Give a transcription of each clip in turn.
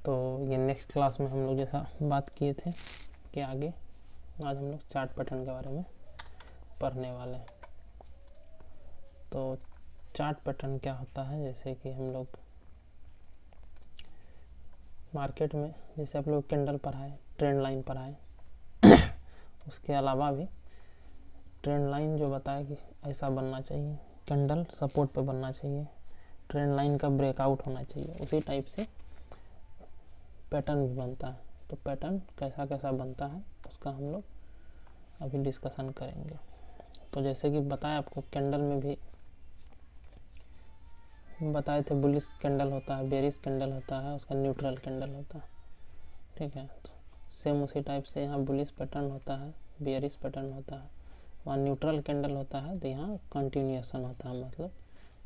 तो ये next class में हम लोग जैसा बात किए थे कि आगे आज हम लोग चार्ट पैटर्न के बारे में पढ़ने वाले हैं। तो चार्ट पैटर्न क्या होता है, जैसे कि हम लोग मार्केट में जैसे आप लोग कैंडल पढ़ाए, ट्रेंड लाइन पढ़ाए उसके अलावा भी ट्रेंड लाइन जो बताया कि ऐसा बनना चाहिए, कैंडल सपोर्ट पे बनना चाहिए, ट्रेंड लाइन का ब्रेकआउट होना चाहिए, उसी टाइप से पैटर्न भी बनता है। तो पैटर्न कैसा कैसा बनता है उसका हम लोग अभी डिस्कशन करेंगे। तो जैसे कि बताया आपको, कैंडल में भी बताए थे बुलिश कैंडल होता है, बेरिश कैंडल होता है, उसका न्यूट्रल कैंडल होता है। ठीक है, तो सेम उसी टाइप से यहाँ बुलिश पैटर्न होता है, बेरिश पैटर्न होता है, वहाँ न्यूट्रल कैंडल होता है, तो यहाँ कंटिन्यूएशन होता है, मतलब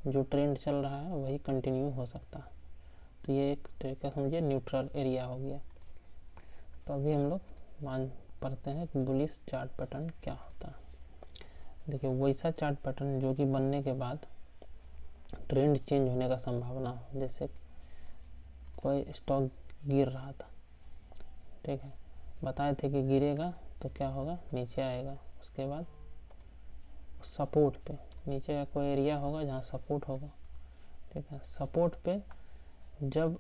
जो ट्रेंड चल रहा है वही कंटिन्यू हो सकता है। तो ये एक तरीका समझिए न्यूट्रल एरिया हो गया। तो अभी हम लोग पढ़ते हैं कि बुलिश चार्ट पैटर्न क्या होता है। देखिए, वैसा चार्ट पैटर्न जो कि बनने के बाद ट्रेंड चेंज होने का संभावना हो, जैसे कोई स्टॉक गिर रहा था, ठीक है, बताए थे कि गिरेगा तो क्या होगा, नीचे आएगा, उसके बाद सपोर्ट पे नीचे का कोई एरिया होगा जहाँ सपोर्ट होगा, ठीक है, सपोर्ट पे जब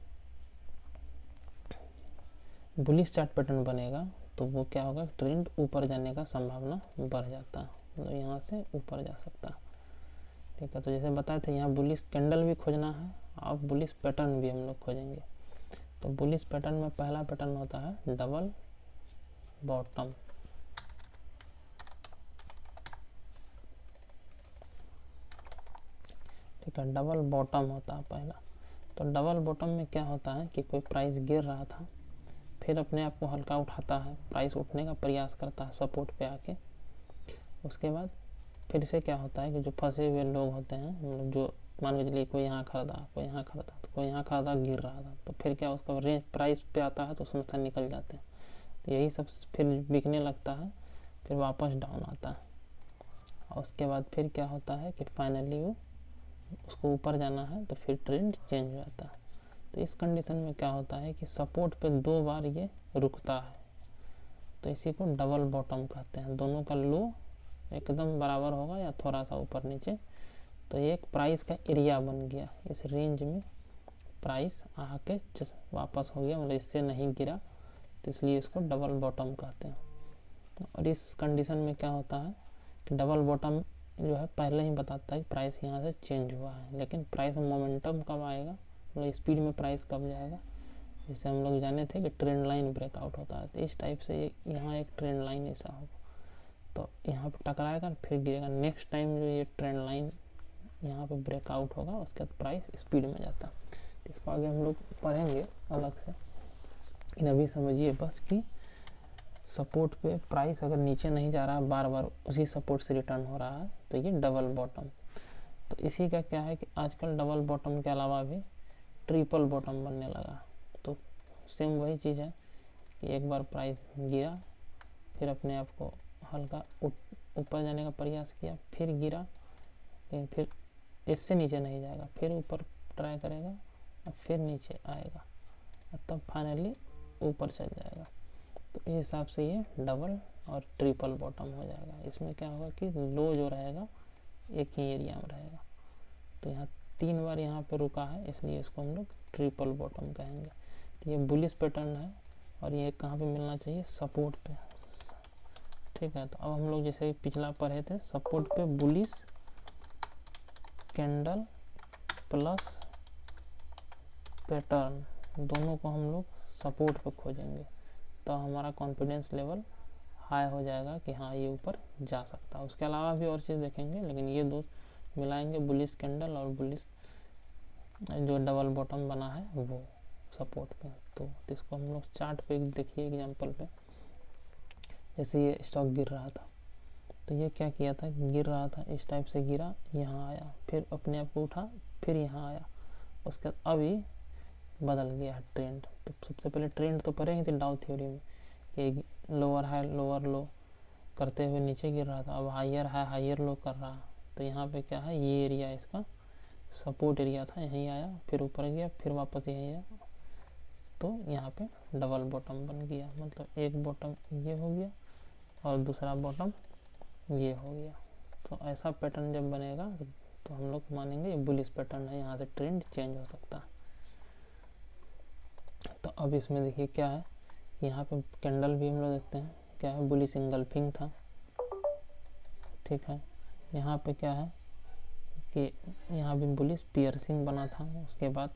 बुलिश चार्ट पैटर्न बनेगा तो वो क्या होगा, ट्रेंड ऊपर जाने का संभावना बढ़ जाता है, मतलब यहाँ से ऊपर जा सकता है। ठीक है, तो जैसे बताए थे यहाँ बुलिश कैंडल भी खोजना है और बुलिश पैटर्न भी हम लोग खोजेंगे। तो बुलिश पैटर्न में पहला पैटर्न होता है डबल बॉटम। ठीक है, डबल बॉटम होता है पहला। तो डबल बॉटम में क्या होता है कि कोई प्राइस गिर रहा था, फिर अपने आप को हल्का उठाता है, प्राइस उठने का प्रयास करता है सपोर्ट पे आके, उसके बाद फिर से क्या होता है कि जो फंसे हुए लोग होते हैं, मतलब जो मान के चलिए कोई यहाँ खरीदा, कोई यहाँ खरीदा, तो कोई यहाँ खरीदा, गिर रहा था, तो फिर क्या उसका रेंज प्राइस पे आता है तो उसमें से निकल जाते हैं, तो यही सब फिर बिकने लगता है, फिर वापस डाउन आता है, और उसके बाद फिर क्या होता है कि फाइनली वो उसको ऊपर जाना है तो फिर ट्रेंड चेंज हो जाता है। तो इस कंडीशन में क्या होता है कि सपोर्ट पे 2 बार ये रुकता है, तो इसी को डबल बॉटम कहते हैं। दोनों का लो एकदम बराबर होगा या थोड़ा सा ऊपर नीचे, तो एक प्राइस का एरिया बन गया, इस रेंज में प्राइस आके वापस हो गया, मतलब इससे नहीं गिरा, तो इसलिए इसको डबल बॉटम कहते हैं। और इस कंडीशन में क्या होता है कि डबल बॉटम जो है पहले ही बताता है कि प्राइस यहाँ से चेंज हुआ है, लेकिन प्राइस में मोमेंटम कब आएगा, मतलब स्पीड में प्राइस कब जाएगा, जैसे हम लोग जाने थे कि ट्रेंड लाइन ब्रेकआउट होता है, तो इस टाइप से यहाँ एक ट्रेंड लाइन ऐसा होगा, तो यहाँ पे टकराएगा फिर गिरेगा, नेक्स्ट टाइम जो ये ट्रेंड लाइन यहाँ पे ब्रेकआउट होगा उसके बाद प्राइस स्पीड में जाता है। इसको आगे हम लोग पढ़ेंगे अलग से, लेकिन अभी समझिए बस कि सपोर्ट पे प्राइस अगर नीचे नहीं जा रहा, बार बार उसी सपोर्ट से रिटर्न हो रहा है, तो ये डबल बॉटम। तो इसी का क्या है कि आजकल डबल बॉटम के अलावा भी ट्रिपल बॉटम बनने लगा। तो सेम वही चीज़ है कि एक बार प्राइस गिरा, फिर अपने आप को हल्का ऊपर जाने का प्रयास किया, फिर गिरा, लेकिन फिर इससे नीचे नहीं जाएगा, फिर ऊपर ट्राई करेगा और फिर नीचे आएगा और तब फाइनली ऊपर चल जाएगा। तो इस हिसाब से ये डबल और ट्रिपल बॉटम हो जाएगा। इसमें क्या होगा कि लो जो रहेगा एक ही एरिया में रहेगा, तो यहाँ 3 बार यहाँ पे रुका है, इसलिए इसको हम लोग ट्रिपल बॉटम कहेंगे। तो ये बुलिश पैटर्न है और ये कहाँ पे मिलना चाहिए, सपोर्ट पे। ठीक है, तो अब हम लोग जैसे पिछला पढ़े थे, सपोर्ट पे बुलिश कैंडल प्लस पैटर्न, दोनों को हम लोग सपोर्ट पे खोजेंगे, तो हमारा कॉन्फिडेंस लेवल हाई हो जाएगा कि हाँ ये ऊपर जा सकता है। उसके अलावा भी और चीज़ देखेंगे, लेकिन ये दो मिलाएंगे, बुलिश कैंडल और बुलिश जो डबल बॉटम बना है वो सपोर्ट पे। तो इसको हम लोग चार्ट पे देखिए एग्जांपल पे, जैसे ये स्टॉक गिर रहा था, तो ये क्या किया था, गिर रहा था इस टाइप से, गिरा, यहाँ आया, फिर अपने आप को उठा, फिर यहाँ आया, उसके बाद अभी बदल गया ट्रेंड। तो सबसे पहले ट्रेंड तो पढ़े ही थे डाउ थ्योरी में कि लोअर हाई लोअर लो करते हुए नीचे गिर रहा था, अब हायर हाई हायर लो कर रहा, तो यहाँ पे क्या है, ये एरिया इसका सपोर्ट एरिया था, यहीं आया, फिर ऊपर गया, फिर वापस यहीं आया, तो यहाँ पे डबल बॉटम बन गया, मतलब एक बॉटम ये हो गया और दूसरा बॉटम ये हो गया। तो ऐसा पैटर्न जब बनेगा तो हम लोग मानेंगे ये बुलिश पैटर्न है, यहाँ से ट्रेंड चेंज हो सकता है। तो अब इसमें देखिए क्या है, यहाँ पे कैंडल भी हम लोग देखते हैं क्या है, बुलिश इंगल्फिंग था, ठीक है। यहाँ पे क्या है कि यहाँ भी बुलिश पियर्सिंग बना था, उसके बाद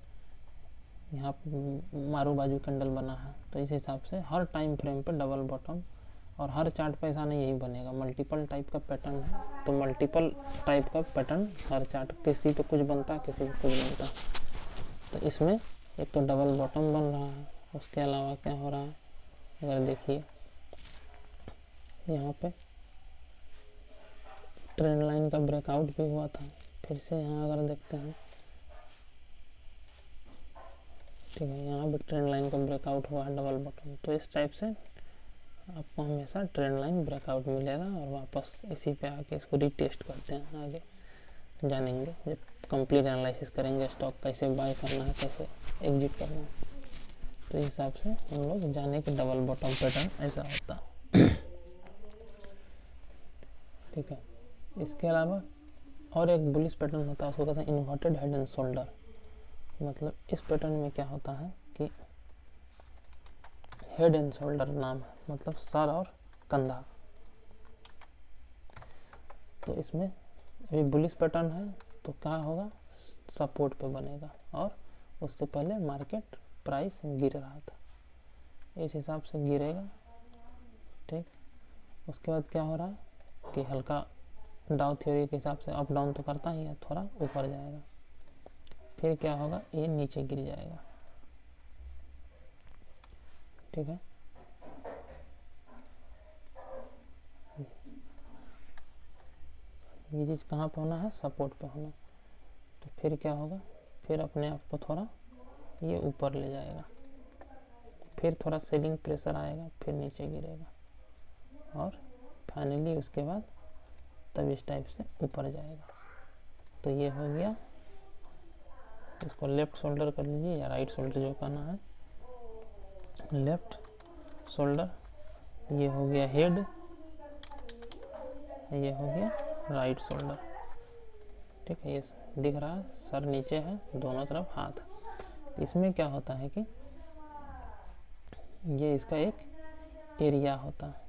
यहाँ पे मारू बाजू कैंडल बना है। तो इस हिसाब से हर टाइम फ्रेम पे डबल बॉटम, और हर चार्ट पे ऐसा नहीं यही बनेगा, मल्टीपल टाइप का पैटर्न है। तो मल्टीपल टाइप का पैटर्न हर चार्ट, किसी पे कुछ बनता है किसी पे कुछ बनता है। तो इसमें एक तो डबल बॉटम बन रहा है, उसके अलावा क्या हो रहा है, अगर देखिए यहाँ पे ट्रेंड लाइन का ब्रेकआउट भी हुआ था। फिर से यहाँ अगर देखते हैं, ठीक है, यहाँ भी ट्रेंड लाइन का ब्रेकआउट हुआ है डबल बॉटम। तो इस टाइप से आपको हमेशा ट्रेंड लाइन ब्रेकआउट मिलेगा, और वापस इसी पे आके इसको रीटेस्ट करते हैं, आगे जानेंगे जब कंप्लीट एनालिसिस करेंगे स्टॉक कैसे बाय करना है, कैसे एग्जिट करना है। तो इस हिसाब से हम लोग जाने कि डबल बॉटम पैटर्न ऐसा होता है, ठीक है। इसके अलावा और एक बुलिश पैटर्न होता है, उसको कहते हैं इन्वर्टेड हेड एंड शोल्डर। मतलब इस पैटर्न में क्या होता है कि हेड एंड शोल्डर नाम है, मतलब सर और कंधा। तो इसमें अभी बुलिश पैटर्न है तो क्या होगा, सपोर्ट पे बनेगा, और उससे पहले मार्केट प्राइस गिर रहा था, इस हिसाब से गिरेगा, ठीक। उसके बाद क्या हो रहा है कि हल्का डाउ थ्योरी के हिसाब से अप डाउन तो करता ही है, थोड़ा ऊपर जाएगा, फिर क्या होगा, ये नीचे गिर जाएगा, ठीक है। ये चीज़ कहाँ पे होना है, सपोर्ट पे होना। तो फिर क्या होगा, फिर अपने आप को थोड़ा ये ऊपर ले जाएगा, फिर थोड़ा सेलिंग प्रेशर आएगा, फिर नीचे गिरेगा, और फाइनली उसके बाद तब इस टाइप से ऊपर जाएगा। तो ये हो गया, इसको लेफ्ट शोल्डर कर लीजिए या राइट शोल्डर जो करना है, लेफ्ट शोल्डर, ये हो गया हेड, ये हो गया राइट शोल्डर, ठीक है। ये दिख रहा है, सर नीचे है, दोनों तरफ हाथ है। इसमें क्या होता है कि ये इसका एक एरिया होता है,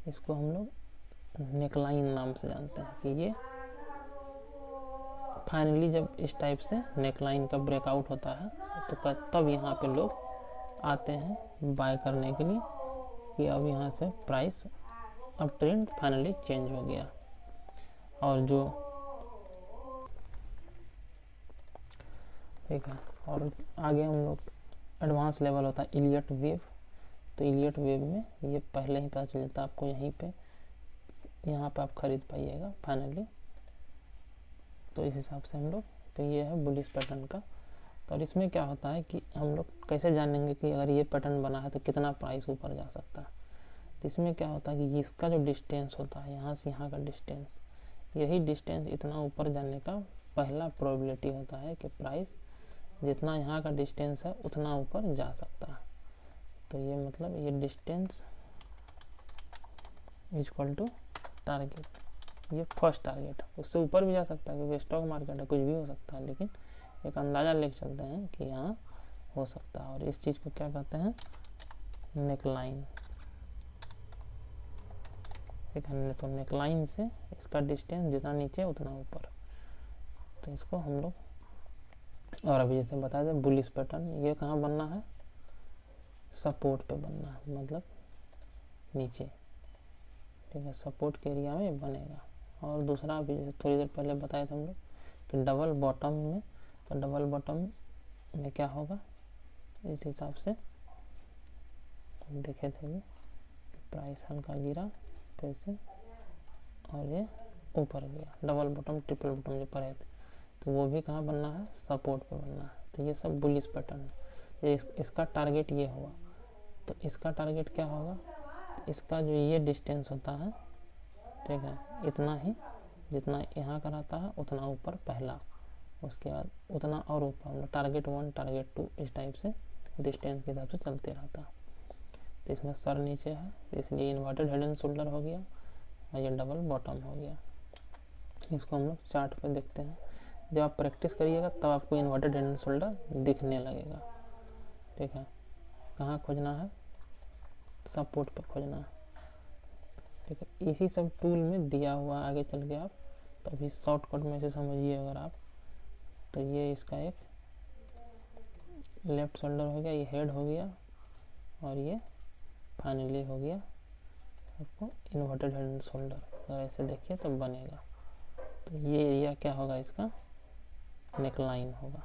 इसको हम लोग नेकलाइन नाम से जानते हैं कि ये फाइनली जब इस टाइप से नेकलाइन का ब्रेकआउट होता है तो तब यहाँ पे लोग आते हैं बाय करने के लिए कि अब यहाँ से प्राइस, अब ट्रेंड फाइनली चेंज हो गया। और जो ठीक है, और आगे हम लोग एडवांस लेवल होता है इलियट वेव। तो इलियट वेव में ये पहले ही पता चल जाता है आपको, यहीं पे यहाँ पे आप खरीद पाइएगा फाइनली। तो इस हिसाब से हम लोग, तो ये है बुलिश पैटर्न का। तो और इसमें क्या होता है कि हम लोग कैसे जानेंगे कि अगर ये पैटर्न बना है तो कितना प्राइस ऊपर जा सकता है। तो इसमें क्या होता है कि इसका जो डिस्टेंस होता है यहाँ से यहाँ का डिस्टेंस, यही डिस्टेंस इतना ऊपर जाने का पहला प्रोबेबिलिटी होता है कि प्राइस जितना यहाँ का डिस्टेंस है उतना ऊपर जा सकता है। तो ये मतलब ये डिस्टेंस इक्वल टू टारगेट, ये फर्स्ट टारगेट, उससे ऊपर भी जा सकता है क्योंकि स्टॉक मार्केट है, कुछ भी हो सकता है, लेकिन एक अंदाज़ा ले चलते हैं कि यहाँ हो सकता है। और इस चीज़ को क्या कहते हैं, नेकलाइन, ठीक है। तो नेकलाइन से इसका डिस्टेंस जितना नीचे उतना ऊपर, तो इसको हम लोग, और अभी जैसे बता दें बुलिश पैटर्न, ये कहाँ बनना है, सपोर्ट पे बनना है, मतलब नीचे, ठीक है, सपोर्ट के एरिया में बनेगा। और दूसरा अभी जैसे थोड़ी देर पहले बताए थे हम लोग कि डबल बॉटम में, तो डबल बॉटम में क्या होगा, इस हिसाब से देखे थे भी, प्राइस हल्का गिरा फिर से और ये ऊपर गया, डबल बॉटम ट्रिपल बॉटम जो पढ़े थे, तो वो भी कहाँ बनना है, सपोर्ट पे बनना है। तो ये सब बुलिश पैटर्न है। इसका टारगेट ये होगा, तो इसका टारगेट क्या होगा, इसका जो ये डिस्टेंस होता है, ठीक है, इतना ही, जितना यहाँ का रहता है उतना ऊपर पहला, उसके बाद उतना और ऊपर, मतलब टारगेट 1 टारगेट 2 इस टाइप से डिस्टेंस के हिसाब से चलते रहता है। तो इसमें सर नीचे है इसलिए इन्वर्टेड हेड एंड शोल्डर हो गया और ये डबल बॉटम हो गया। इसको हम लोग चार्ट पे देखते हैं। जब आप प्रैक्टिस करिएगा तब आपको इन्वर्टेड हेड एंड शोल्डर दिखने लगेगा। ठीक है, कहाँ खोजना है, सपोर्ट पे खोजना है। ठीक है, इसी सब टूल में दिया हुआ आगे चल के आप तो अभी शॉर्टकट में से समझिए अगर आप, तो ये इसका एक लेफ्ट शोल्डर हो गया, ये हेड हो गया और ये फाइनली हो गया आपको इन्वर्टेड हेड एंड शोल्डर। अगर ऐसे देखिए तो बनेगा। तो ये एरिया क्या होगा, इसका नेक लाइन होगा।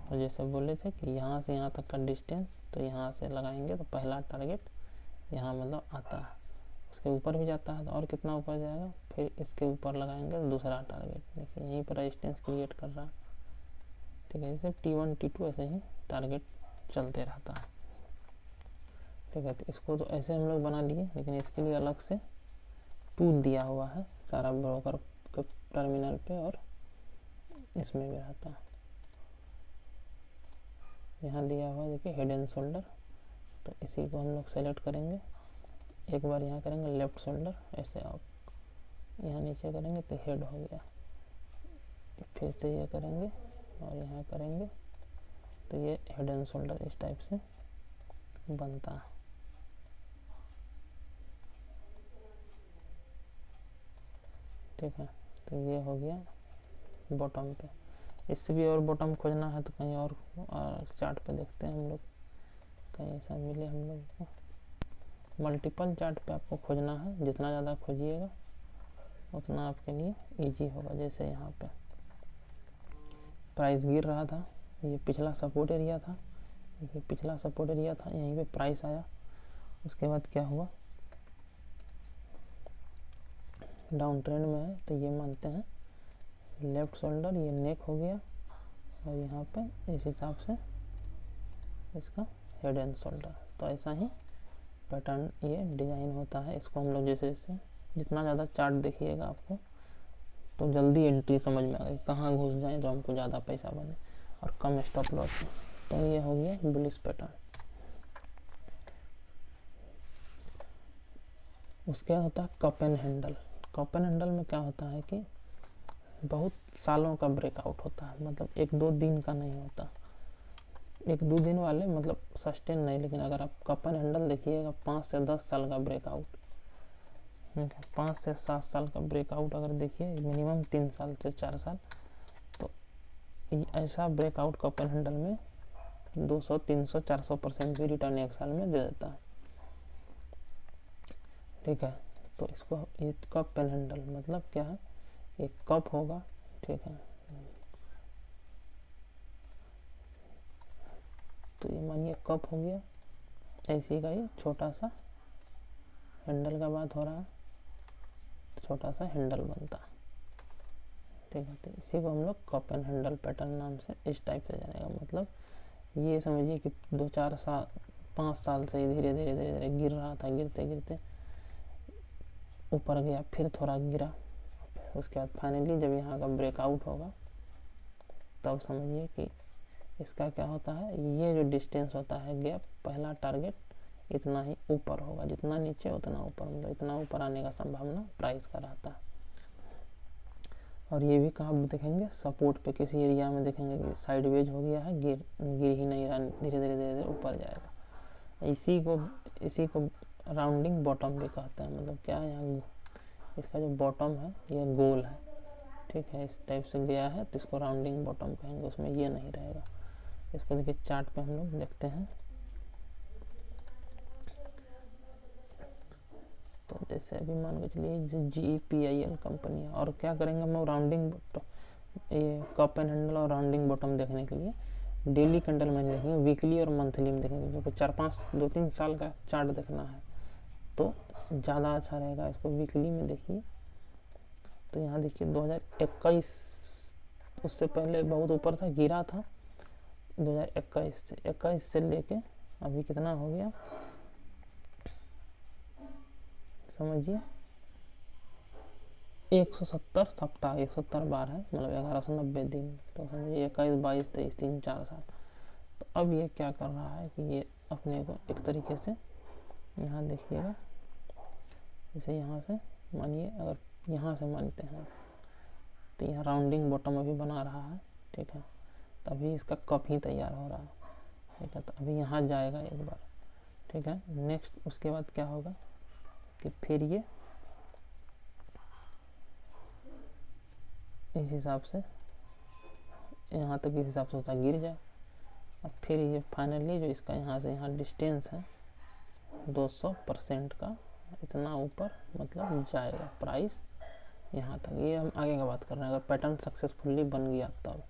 और जैसे बोले थे कि यहाँ से यहाँ तक का डिस्टेंस, तो यहाँ से लगाएंगे तो पहला टारगेट यहाँ मतलब आता है, उसके ऊपर भी जाता है तो और कितना ऊपर जाएगा, फिर इसके ऊपर लगाएंगे तो दूसरा टारगेट। देखिए यहीं पर रेजिस्टेंस क्रिएट कर रहा है। ठीक है, जैसे T1 T2 ऐसे ही टारगेट चलते रहता है। ठीक है, तो इसको तो ऐसे हम लोग बना लिए, लेकिन इसके लिए अलग से टूल दिया हुआ है सारा ब्रोकर के टर्मिनल पे और इसमें भी रहता है। यहाँ दिया हुआ देखिए हेड एंड शोल्डर, तो इसी को हम लोग सेलेक्ट करेंगे। एक बार यहाँ करेंगे लेफ्ट शोल्डर, ऐसे आप यहाँ नीचे करेंगे तो हेड हो गया, फिर से ये करेंगे और यहाँ करेंगे तो ये हेड एंड शोल्डर इस टाइप से बनता है। ठीक है, तो ये हो गया बॉटम पे। इससे भी और बॉटम खोजना है तो कहीं और चार्ट पे देखते हैं हम लोग, कहीं ऐसा मिले हम लोग को। मल्टीपल चार्ट पे आपको खोजना है, जितना ज़्यादा खोजिएगा उतना आपके लिए इजी होगा। जैसे यहाँ पे प्राइस गिर रहा था, ये पिछला सपोर्ट एरिया था, ये पिछला सपोर्ट एरिया था, यहीं पे प्राइस आया, उसके बाद क्या हुआ, डाउन ट्रेंड में है तो ये मानते हैं लेफ्ट शोल्डर, ये नेक हो गया और यहाँ पे इस हिसाब से इसका हेड एंड शोल्डर। तो ऐसा ही पैटर्न ये डिज़ाइन होता है। इसको हम लोग जैसे जैसे जितना ज़्यादा चार्ट देखिएगा आपको तो जल्दी एंट्री समझ में आएगी, कहाँ घुस जाए तो हमको ज़्यादा पैसा बने और कम स्टॉप लॉस में। तो ये हो गया बुलिश पैटर्न। उसके बाद होता है cup and handle. Cup and handle में क्या होता है कि बहुत सालों का ब्रेकआउट होता है, मतलब 1-2 दिन का नहीं होता। 1-2 दिन वाले मतलब सस्टेन नहीं, लेकिन अगर आप कप एंड हैंडल देखिएगा 5 से 10 साल का ब्रेकआउट, 5 से 7 साल का ब्रेकआउट अगर देखिए, मिनिमम 3 साल से 4 साल, तो ऐसा ब्रेकआउट कप एंड हैंडल में 200, 300, 400% भी रिटर्न 1 साल में दे देता है। ठीक है, तो इसको ये कप एंड हैंडल मतलब क्या है, एक कप होगा। ठीक है, तो ये मानिए कप हो गया, ऐसे का ये छोटा सा हैंडल का बात हो रहा है, छोटा सा हैंडल बनता है। ठीक है, तो इसी को हम लोग कप एंड हैंडल पैटर्न नाम से इस टाइप से जानेगा। मतलब ये समझिए कि 2-4 साल 5 साल से धीरे धीरे धीरे धीरे गिर रहा था, गिरते गिरते ऊपर गया, फिर थोड़ा गिरा, उसके बाद फाइनली जब यहाँ का ब्रेकआउट होगा तब समझिए कि इसका क्या होता है, ये जो डिस्टेंस होता है गैप, पहला टारगेट इतना ही ऊपर होगा, जितना नीचे उतना ऊपर, मतलब इतना ऊपर आने का संभावना प्राइस का रहता है। और ये भी कहाँ देखेंगे, सपोर्ट पे किसी एरिया में देखेंगे कि साइडवेज हो गया है, गिर ही नहीं रहा, धीरे धीरे धीरे धीरे ऊपर जाएगा। इसी को राउंडिंग बॉटम भी कहते हैं। मतलब क्या है, यहाँ इसका जो बॉटम है ये गोल है। ठीक है, इस टाइप से गया है तो इसको राउंडिंग बॉटम कहेंगे, उसमें ये नहीं रहेगा। इसको देखिए चार्ट पे हम लोग देखते हैं, तो जैसे अभी मान के चलिए GPIL कंपनी है, और क्या करेंगे हम लोग, राउंडिंग ये कप एंड हैंडल और राउंडिंग बॉटम देखने के लिए डेली कैंडल में देखेंगे, वीकली और मंथली में देखेंगे। क्योंकि 2-3 साल का चार्ट देखना है तो ज़्यादा अच्छा रहेगा, इसको वीकली में देखिए। तो यहाँ देखिए 2021, उससे पहले बहुत ऊपर था, गिरा था 2021 से लेके अभी कितना हो गया समझिए, 170 सप्ताह, 170 बार है, मतलब 1190 दिन। तो समझिए 21, 22, 23, 3, 4 साल। तो अब ये क्या कर रहा है कि ये अपने को एक तरीके से, यहाँ देखिएगा, जैसे यहाँ से मानिए, अगर यहाँ से मानते हैं तो यहाँ राउंडिंग बॉटम अभी बना रहा है, ठीक है। तो अभी इसका कप ही तैयार हो रहा है, ठीक है। तो अभी यहाँ जाएगा एक बार, ठीक है। नेक्स्ट उसके बाद क्या होगा कि फिर ये इस हिसाब से यहाँ तक इस हिसाब से होता गिर जाए। अब फिर ये फाइनली जो इसका यहाँ से यहाँ डिस्टेंस है 200% का, इतना ऊपर मतलब जाएगा प्राइस यहाँ तक। ये हम आगे का बात कर रहे हैं। अगर पैटर्न सक्सेसफुली बन गया तब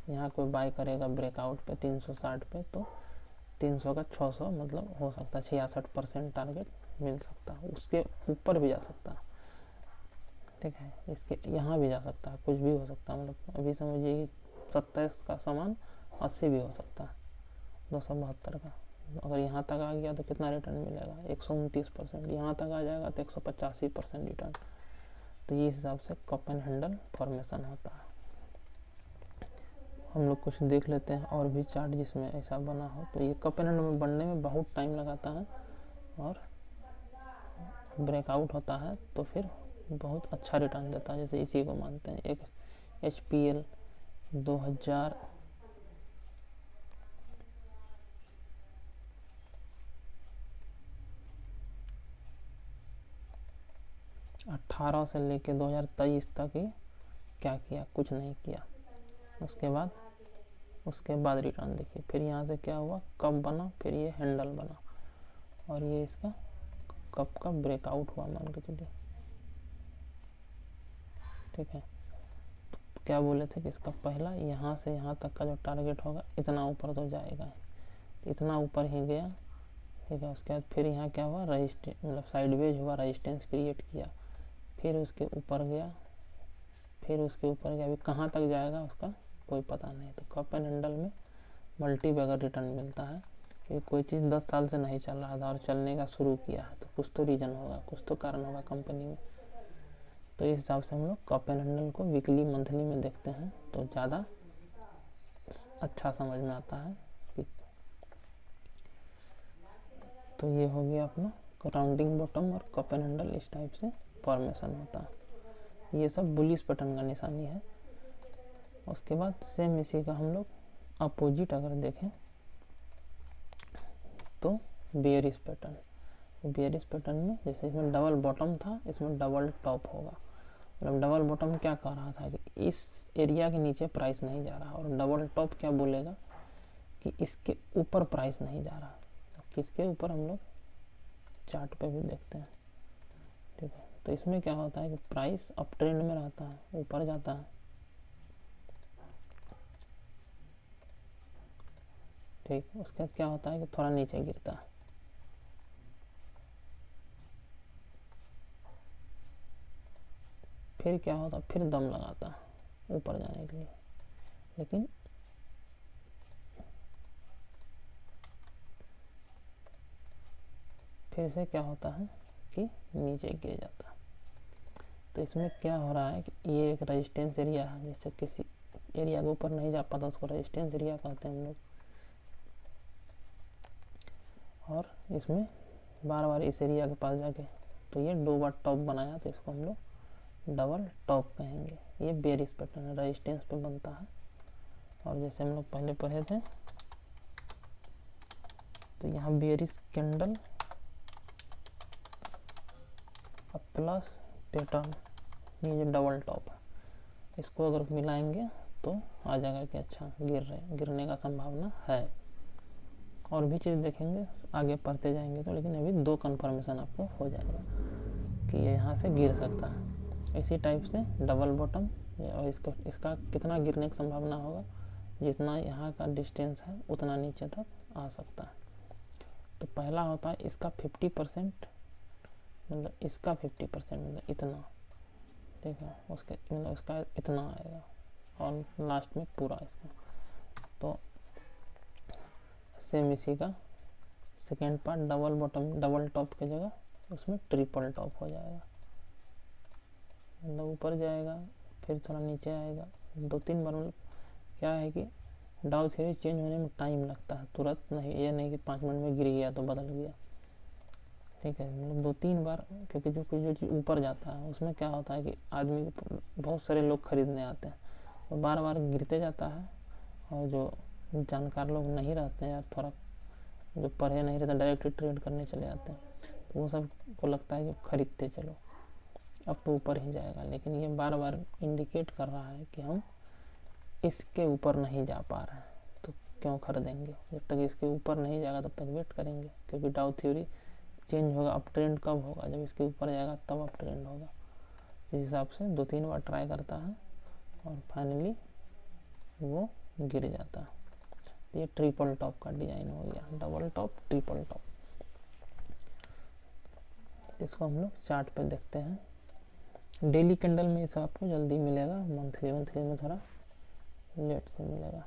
यहाँ कोई बाय करेगा ब्रेकआउट पे 360 पे, तो 300 का 600 मतलब हो सकता है 66% टारगेट मिल सकता है, उसके ऊपर भी जा सकता है, ठीक है। इसके यहाँ भी जा सकता है, कुछ भी हो सकता है। मतलब अभी समझिए कि 27 का सामान 80 भी हो सकता है, 272 का। अगर यहाँ तक आ गया तो कितना रिटर्न मिलेगा, 129%। यहाँ तक आ जाएगा तो 185% रिटर्न। तो ये हिसाब से कप एंड हैंडल फॉर्मेशन होता है। हम लोग कुछ देख लेते हैं और भी चार्ट जिसमें ऐसा बना हो। तो ये कप एंड हैंडल बनने में बहुत टाइम लगाता है और ब्रेकआउट होता है तो फिर बहुत अच्छा रिटर्न देता है। जैसे इसी को मानते हैं, एक HPL 2018 से लेके 2023 तक ही क्या किया, कुछ नहीं किया। उसके बाद रिटर्न देखिए, फिर यहाँ से क्या हुआ, कप बना, फिर ये हैंडल बना और ये इसका कप का ब्रेकआउट हुआ मान के चलिए, ठीक है। तो क्या बोले थे कि इसका पहला यहाँ से यहाँ तक का जो टारगेट होगा इतना ऊपर तो जाएगा, इतना ऊपर ही गया, ठीक है। उसके बाद फिर यहाँ क्या हुआ, मतलब साइडवेज हुआ, रेजिस्टेंस क्रिएट किया, फिर उसके ऊपर गया, फिर उसके ऊपर गया। अभी कहाँ तक जाएगा उसका कोई पता नहीं। तो कप एंड हैंडल में मल्टी बैगर रिटर्न मिलता है कि कोई चीज़ 10 साल से नहीं चल रहा था और चलने का शुरू किया है, तो कुछ तो रीज़न होगा, कुछ तो कारण होगा कंपनी में। तो इस हिसाब से हम लोग कप एंड हैंडल को वीकली मंथली में देखते हैं तो ज़्यादा अच्छा समझ में आता है कि। तो ये हो गया अपना राउंडिंग बॉटम और कप एंड हैंडल, इस टाइप से फॉर्मेशन होता है। ये सब बुलिश पैटर्न का निशानी है। उसके बाद सेम इसी का हम लोग अपोजिट अगर देखें तो बेयरिश पैटर्न। बेयरिश पैटर्न में जैसे इसमें डबल बॉटम था, इसमें डबल टॉप होगा। मतलब डबल बॉटम क्या कह रहा था कि इस एरिया के नीचे प्राइस नहीं जा रहा, और डबल टॉप क्या बोलेगा कि इसके ऊपर प्राइस नहीं जा रहा। तो किसके ऊपर हम लोग चार्ट पे भी देखते हैं, ठीक है। तो इसमें क्या होता है कि प्राइस अप ट्रेंड में रहता है, ऊपर जाता है, ठीक। उसके बाद क्या होता है कि थोड़ा नीचे गिरता है, फिर क्या होता है, फिर दम लगाता है ऊपर जाने के लिए, लेकिन फिर से क्या होता है कि नीचे गिर जाता है। तो इसमें क्या हो रहा है कि ये एक रेजिस्टेंस एरिया है, जैसे किसी एरिया के ऊपर नहीं जा पाता उसको रेजिस्टेंस एरिया कहते हैं हम लोग। और इसमें बार बार इस एरिया के पास जाके तो ये दो बार टॉप बनाया, तो इसको हम लोग डबल टॉप कहेंगे। ये बेयरिश पैटर्न है, रेजिस्टेंस पे बनता है। और जैसे हम लोग पहले पढ़े थे, तो यहाँ बेयरिश कैंडल प्लस पैटर्न, ये जो डबल टॉप है, इसको अगर मिलाएंगे तो आ जाएगा कि अच्छा गिरने का संभावना है। और भी चीज़ देखेंगे आगे पढ़ते जाएंगे तो, लेकिन अभी दो कन्फर्मेशन आपको हो जाएगा कि ये यहाँ से गिर सकता है। इसी टाइप से डबल बॉटम, और इसका कितना गिरने की संभावना होगा, जितना यहाँ का डिस्टेंस है उतना नीचे तक आ सकता है। तो पहला होता है इसका 50%, मतलब इसका 50% मतलब इतना, ठीक है। उसके मतलब इसका इतना आएगा और लास्ट में पूरा इसका। तो सेम इसी का second part double bottom, double top की जगह उसमें ट्रिपल टॉप हो जाएगा, मतलब ऊपर जाएगा फिर थोड़ा नीचे आएगा 2-3 बार। मतलब क्या है कि डाउ थ्योरी चेंज होने में टाइम लगता है, तुरंत नहीं, ये नहीं कि 5 मिनट में गिर गया तो बदल गया। ठीक है, मतलब 2-3 बार, क्योंकि जो चीज़ ऊपर जाता है उसमें क्या होता है कि आदमी, बहुत सारे लोग खरीदने आते हैं, तो बार बार गिरते जाता है, और जो जानकार लोग नहीं रहते हैं या थोड़ा जो पढ़े नहीं रहते, डायरेक्ट ट्रेड करने चले जाते हैं, तो वो सब को लगता है कि खरीदते चलो अब तो ऊपर ही जाएगा। लेकिन ये बार बार इंडिकेट कर रहा है कि हम इसके ऊपर नहीं जा पा रहे हैं, तो क्यों खरीदेंगे। जब तक इसके ऊपर नहीं जाएगा तब तक वेट करेंगे, क्योंकि डाउ थ्योरी चेंज होगा। अप ट्रेंड कब होगा, जब इसके ऊपर जाएगा तब अप ट्रेंड होगा। इस हिसाब से 2-3 बार ट्राई करता है और फाइनली वो गिर जाता है। ये ट्रिपल टॉप का डिजाइन हो गया, डबल टॉप, ट्रिपल टॉप। इसको हम लोग चार्ट पे देखते हैं। डेली कैंडल में इस आपको जल्दी मिलेगा, मंथली में थोड़ा लेट से मिलेगा।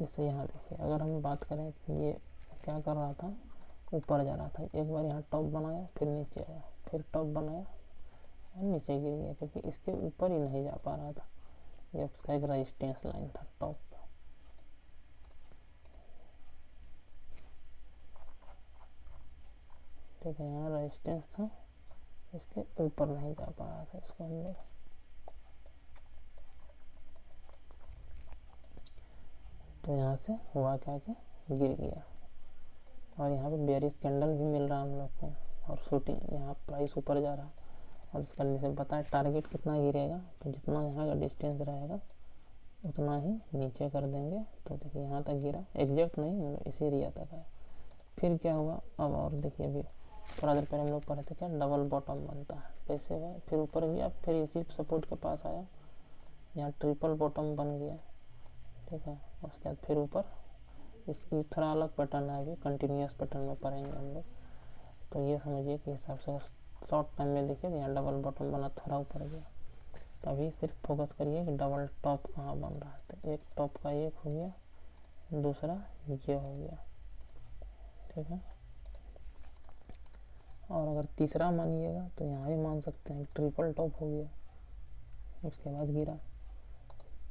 इसे यहाँ देखिए, अगर हम बात करें कि ये क्या कर रहा था, ऊपर जा रहा था, एक बार यहाँ टॉप बनाया, फिर नीचे आया, फिर टॉप बनाया और नीचे गिर गया, क्योंकि इसके ऊपर ही नहीं जा पा रहा था। ये उसका एक रेजिस्टेंस लाइन था टॉप पे। ठीक है, यहाँ रेजिस्टेंस था, इसके ऊपर नहीं जा पा रहा था। इसको हम लोग तो यहाँ से हुआ क्या कि गिर गया, और यहाँ पे बेयरिश कैंडल भी मिल रहा है हम लोग को, और शूटिंग यहाँ प्राइस ऊपर जा रहा, और इस कंडीशन पता है टारगेट कितना गिरेगा, तो जितना यहाँ का डिस्टेंस रहेगा उतना ही नीचे कर देंगे। तो देखिए यहाँ तक गिरा, एग्जैक्ट नहीं, मतलब इसी एरिया तक है। फिर क्या हुआ अब, और देखिए अभी थोड़ा देर पहले हम लोग पढ़े थे क्या, डबल बॉटम बनता है, कैसे हुआ, फिर ऊपर गया, फिर इसी सपोर्ट के पास आया, यहाँ ट्रिपल बॉटम बन गया। ठीक है, उसके बाद फिर ऊपर, इसकी थोड़ा अलग पैटर्न है, अभी कंटिन्यूस पैटर्न में पढ़ेंगे हम लोग। तो ये समझिए कि हिसाब से शॉर्ट टाइम में देखिए यहाँ डबल बॉटम बना, थोड़ा ऊपर गया। तो अभी सिर्फ फोकस करिए कि डबल टॉप कहाँ बन रहा है। तो एक टॉप का एक हो गया, दूसरा ये हो गया। ठीक है, और अगर तीसरा मानिएगा तो यहाँ ही मान सकते हैं, ट्रिपल टॉप हो गया, उसके बाद गिरा।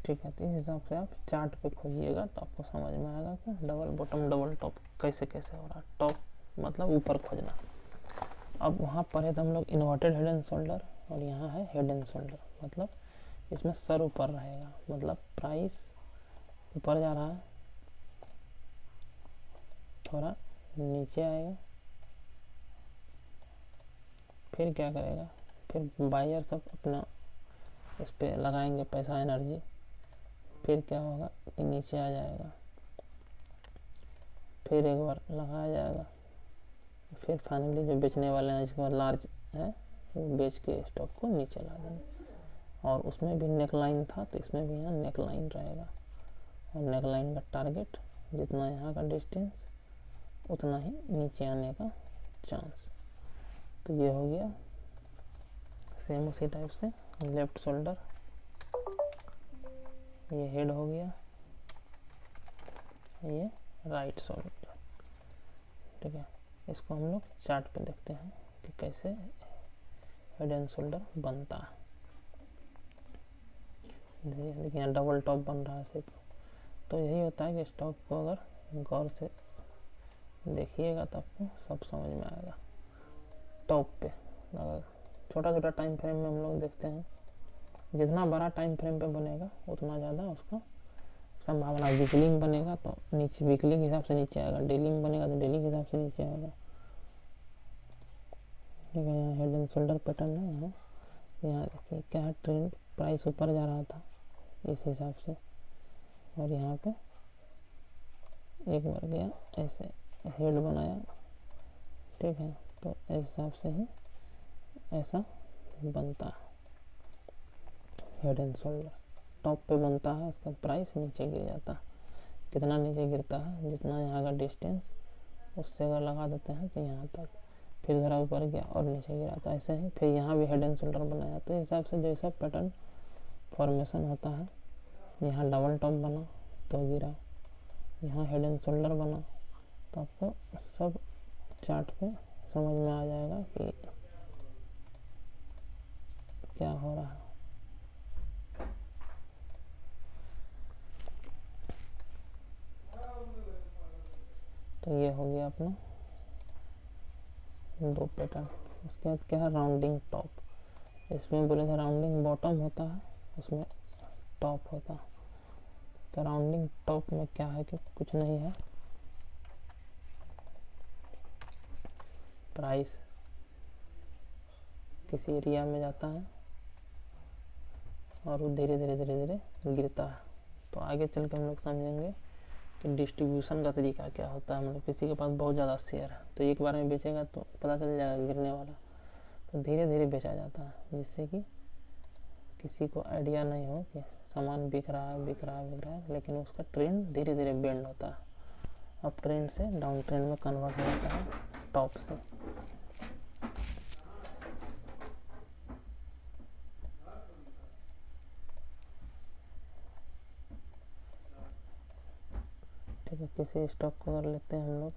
ठीक है, तो इस हिसाब से आप चार्ट पे खोजिएगा तो आपको समझ में आएगा कि डबल बॉटम डबल टॉप कैसे कैसे हो रहा है। टॉप मतलब ऊपर खोजना। अब वहाँ पढ़े थे हम लोग इन्वर्टेड हेड एंड शोल्डर, और यहाँ है हेड एंड शोल्डर, मतलब इसमें सर ऊपर रहेगा, मतलब प्राइस ऊपर जा रहा है, थोड़ा नीचे आएगा, फिर क्या करेगा, फिर बायर सब अपना इस पर लगाएंगे पैसा, एनर्जी, फिर क्या होगा कि नीचे आ जाएगा, फिर एक बार लगाया जाएगा, फिर फाइनली जो बेचने वाले हैं जिसका लार्ज है वो बेच के स्टॉक को नीचे ला देंगे। और उसमें भी नेक लाइन था, तो इसमें भी यहाँ नेक लाइन रहेगा, और नेक लाइन का टारगेट जितना यहाँ का डिस्टेंस उतना ही नीचे आने का चांस। तो ये हो गया सेम उसी टाइप से लेफ्ट शोल्डर, ये हेड हो गया, ये राइट शोल्डर। ठीक है, इसको हम लोग चार्ट पे देखते हैं कि कैसे हेड एंड शोल्डर बनता है। देखिए यहाँ डबल टॉप बन रहा है सिर्फ। तो यही होता है कि स्टॉक को अगर गौर से देखिएगा तो आपको सब समझ में आएगा। टॉप पे अगर छोटा छोटा टाइम फ्रेम में हम लोग देखते हैं, जितना बड़ा टाइम फ्रेम पे बनेगा उतना ज़्यादा उसका संभावना। वीकली में बनेगा तो नीचे, वीकली के हिसाब से नीचे आएगा, डेली में बनेगा तो डेली के हिसाब से नीचे आएगा। ठीक है, यहाँ हेड एंड शोल्डर पैटर्न है, यहाँ देखिए क्या है, ट्रेंड प्राइस ऊपर जा रहा था इस हिसाब से, और यहाँ पे एक बार गया ऐसे हेड बनाया। ठीक है, तो इस हिसाब से ही ऐसा बनता है हेड एंड शोल्डर। टॉप पे बनता है, उसका प्राइस नीचे गिर जाता है। कितना नीचे गिरता है, जितना यहाँ का डिस्टेंस उससे अगर लगा देते हैं तो यहाँ तक, फिर ज़रा ऊपर गया और नीचे गिरा, तो ऐसे ही फिर यहाँ भी हेड एंड शोल्डर बनाया। तो इस हिसाब से जैसा पैटर्न फॉर्मेशन होता है, यहाँ डबल टॉप बना तो गिरा, यहाँ हेड एंड शोल्डर बना तो आपको सब चार्ट पे समझ में आ जाएगा कि क्या हो रहा है। तो ये हो गया अपना 2 पैटर्न। उसके बाद क्या है, राउंडिंग टॉप। इसमें बोले थे राउंडिंग बॉटम होता है, उसमें टॉप होता है। तो राउंडिंग टॉप में क्या है कि कुछ नहीं है, प्राइस किसी एरिया में जाता है और वो धीरे धीरे धीरे धीरे गिरता है। तो आगे चल के हम लोग समझेंगे कि डिस्ट्रीब्यूशन का तरीका क्या होता है। मतलब किसी के पास बहुत ज़्यादा शेयर है तो एक बार में बेचेगा तो पता चल जाएगा गिरने वाला, तो धीरे धीरे बेचा जाता है, जिससे कि किसी को आइडिया नहीं हो कि सामान बिक रहा है बिक रहा है बिक रहा है, लेकिन उसका ट्रेंड धीरे धीरे बेंड होता है, अप ट्रेंड से डाउन ट्रेंड में कन्वर्ट हो जाता है टॉप से। ठीक है, किसी स्टॉक को कर लेते हैं हम लोग।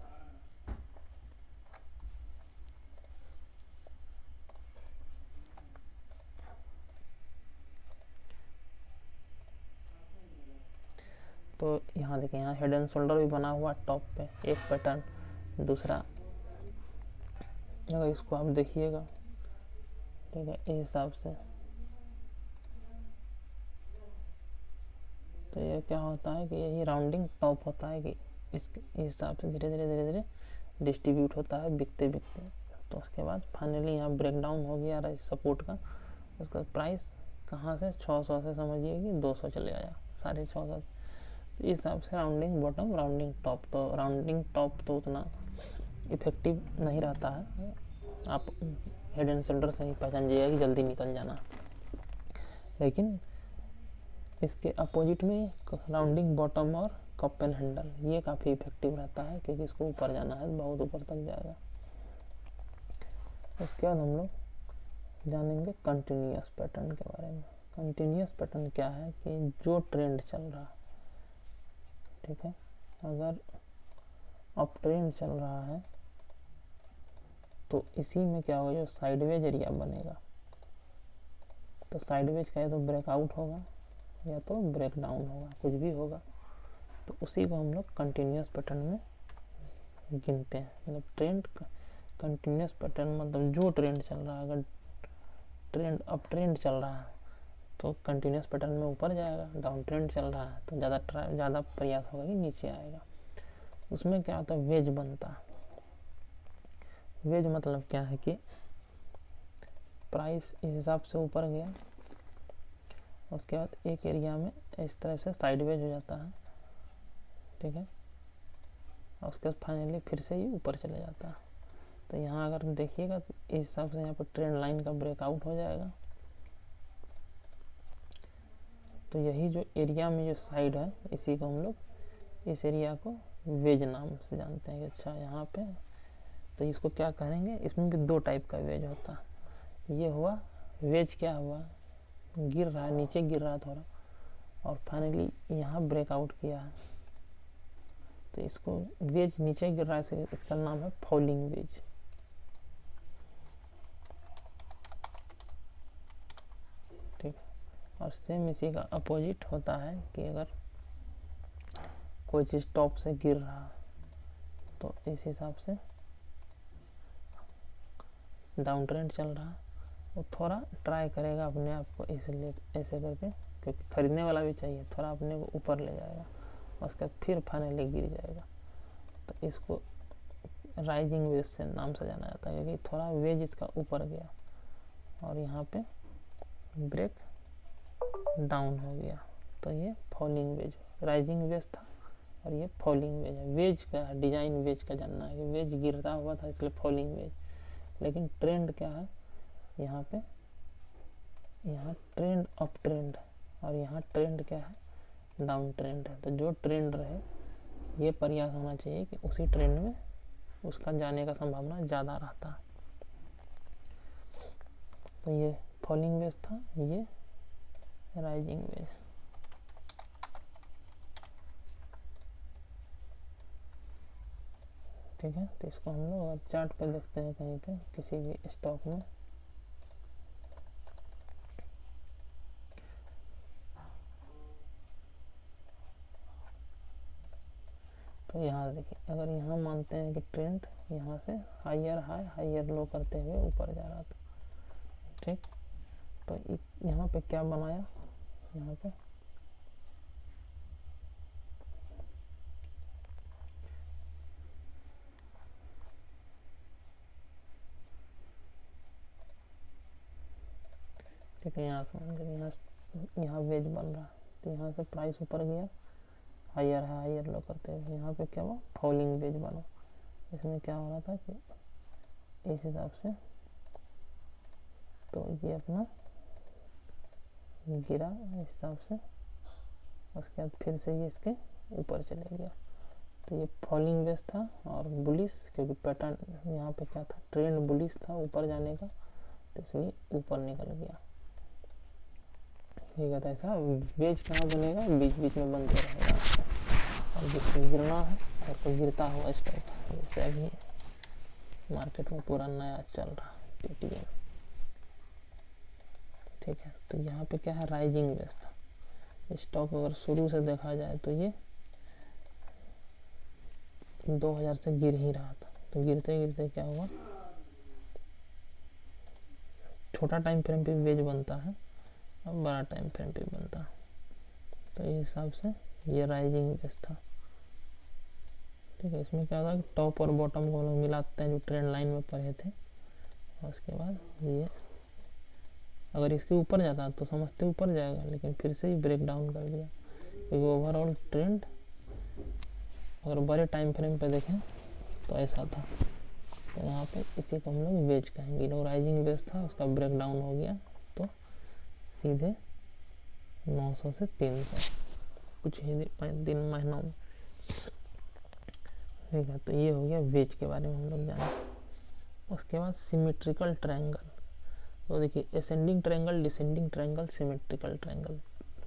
तो यहाँ देखिए, यहाँ हेड एंड शोल्डर भी बना हुआ टॉप पे, एक पैटर्न। दूसरा अगर इसको आप देखिएगा, ठीक है, इस हिसाब से तो ये क्या होता है कि यही राउंडिंग टॉप होता है कि इस हिसाब से धीरे धीरे धीरे धीरे डिस्ट्रीब्यूट होता है बिकते बिकते। तो उसके बाद फाइनली यहाँ ब्रेक डाउन हो गया सपोर्ट का। उसका प्राइस कहाँ से 600 से समझिए कि 200 चले आया, 650। इस हिसाब से राउंडिंग बॉटम राउंडिंग टॉप। तो राउंडिंग टॉप तो उतना इफेक्टिव नहीं रहता है, आप हेड एंड शोल्डर से ही पहचान जाइएगा कि जल्दी निकल जाना। लेकिन इसके अपोजिट में राउंडिंग बॉटम और कप एंड हैंडल, ये काफ़ी इफेक्टिव रहता है क्योंकि इसको ऊपर जाना है, बहुत ऊपर तक जाएगा। उसके बाद हम लोग जानेंगे कंटिन्यूअस पैटर्न के बारे में। कंटिन्यूअस पैटर्न क्या है कि जो ट्रेंड चल रहा है, ठीक है, अगर अप ट्रेंड चल रहा है तो इसी में क्या होगा, जो साइडवेज एरिया बनेगा, तो साइडवेज का या तो ब्रेकआउट होगा या तो ब्रेक डाउन होगा, कुछ भी होगा। तो उसी को हम लोग कंटिन्यूअस पैटर्न में गिनते हैं। मतलब ट्रेंड कंटिन्यूअस पैटर्न मतलब जो ट्रेंड चल रहा है, अगर ट्रेंड अप ट्रेंड चल रहा है तो कंटिन्यूअस पैटर्न में ऊपर जाएगा, डाउन ट्रेंड चल रहा है तो ज़्यादा प्रयास होगा कि नीचे आएगा। उसमें क्या होता है, वेज बनता है। वेज मतलब क्या है कि प्राइस इस हिसाब से ऊपर गया, उसके बाद एक एरिया में इस तरह से साइडवेज हो जाता है, ठीक है, और उसके बाद फाइनली फिर से ही ऊपर चले जाता है। तो यहाँ अगर देखिएगा तो इस हिसाब से यहाँ पर ट्रेंड लाइन का ब्रेकआउट हो जाएगा। तो यही जो एरिया में जो साइड है, इसी को हम लोग इस एरिया को वेज नाम से जानते हैं कि अच्छा यहाँ पे, तो इसको क्या करेंगे, इसमें भी 2 टाइप का वेज होता है। ये हुआ वेज, क्या हुआ, गिर रहा है, नीचे गिर रहा है थोड़ा और फाइनली यहाँ ब्रेकआउट किया है, तो इसको वेज नीचे गिर रहा है, इसका नाम है फॉलिंग वेज। ठीक है, और सेम इसी का अपोजिट होता है कि अगर कोई चीज़ टॉप से गिर रहा है तो इस हिसाब से डाउन ट्रेंड चल रहा है, वो थोड़ा ट्राई करेगा अपने आप को इसलिए ऐसे करके, क्योंकि खरीदने वाला भी चाहिए, थोड़ा अपने को ऊपर ले जाएगा, उसके बाद फिर फाइनली गिर जाएगा। तो इसको राइजिंग वेज से नाम से जाना जाता है, क्योंकि थोड़ा वेज इसका ऊपर गया और यहाँ पे ब्रेक डाउन हो गया, तो ये फॉलिंग वेज। राइजिंग वेज था और ये फॉलिंग वेज है। वेज का डिजाइन वेज का जानना है कि वेज गिरता हुआ था इसलिए फॉलिंग वेज। लेकिन ट्रेंड क्या है, यहाँ पे यहाँ ट्रेंड अप ट्रेंड और यहाँ ट्रेंड क्या है, डाउन ट्रेंड है। तो जो ट्रेंड रहे ये प्रयास होना चाहिए कि उसी ट्रेंड में उसका जाने का संभावना ज़्यादा रहता है। तो ये फॉलिंग वेज था, ये राइजिंग वेज। ठीक है। तो इसको हम लोग अगर चार्ट पे देखते हैं कहीं पे किसी भी स्टॉक में, तो यहाँ देखिए, अगर यहाँ मानते हैं कि ट्रेंड यहाँ से हायर हाई हायर लो करते हुए ऊपर जा रहा था, ठीक। तो यहाँ पे क्या बनाया, यहाँ पे ठीक है, यहाँ से मान के यहाँ वेज बन रहा है, तो यहाँ से प्राइस ऊपर गया, हायर है हायर लो करते हुए, यहाँ पे क्या हुआ, फॉलिंग वेज बना। इसमें क्या हो रहा था कि इस हिसाब से तो ये अपना गिरा इस हिसाब से, उसके बाद फिर से ये इसके ऊपर चले गया। तो ये फॉलिंग वेज था और बुलिश, क्योंकि पैटर्न यहाँ पे क्या था, ट्रेंड बुलिश था ऊपर जाने का, तो इसलिए ऊपर निकल गया। ठीक है, तो ऐसा वेज कहाँ बनेगा, बीच बीच में बनते रहेगा। और जिसको गिरना है और तो गिरता हुआ स्टॉक, जैसे अभी मार्केट में पूरा नया चल रहा है पेटीएम, ठीक है। तो यहाँ पे क्या है, राइजिंग वेज था स्टॉक। अगर शुरू से देखा जाए तो ये 2000 से गिर ही रहा था, तो गिरते गिरते क्या हुआ, छोटा टाइम फ्रेम पे वेज बनता है और बड़ा टाइम फ्रेम पे बनता है। तो इस हिसाब से ये राइजिंग वेज था, ठीक है। इसमें क्या होता है, टॉप और बॉटम को हम लोग मिलाते हैं जो ट्रेंड लाइन में पढ़े थे, और उसके बाद ये अगर इसके ऊपर जाता तो समझते ऊपर जाएगा, लेकिन फिर से ही ब्रेक डाउन कर दिया, क्योंकि ओवरऑल ट्रेंड अगर बड़े टाइम फ्रेम पे देखें तो ऐसा था। तो यहाँ पे इसी को हम लोग वेज कहेंगे। लोग राइजिंग वेज था, उसका ब्रेक डाउन हो गया तो सीधे 900 से 300 कुछ ही दिन महीनों में, ठीक है। तो ये हो गया वेज के बारे में हम लोग जाने। उसके बाद सिमेट्रिकल ट्रायंगल। तो देखिए, ascending triangle, descending triangle, symmetrical triangle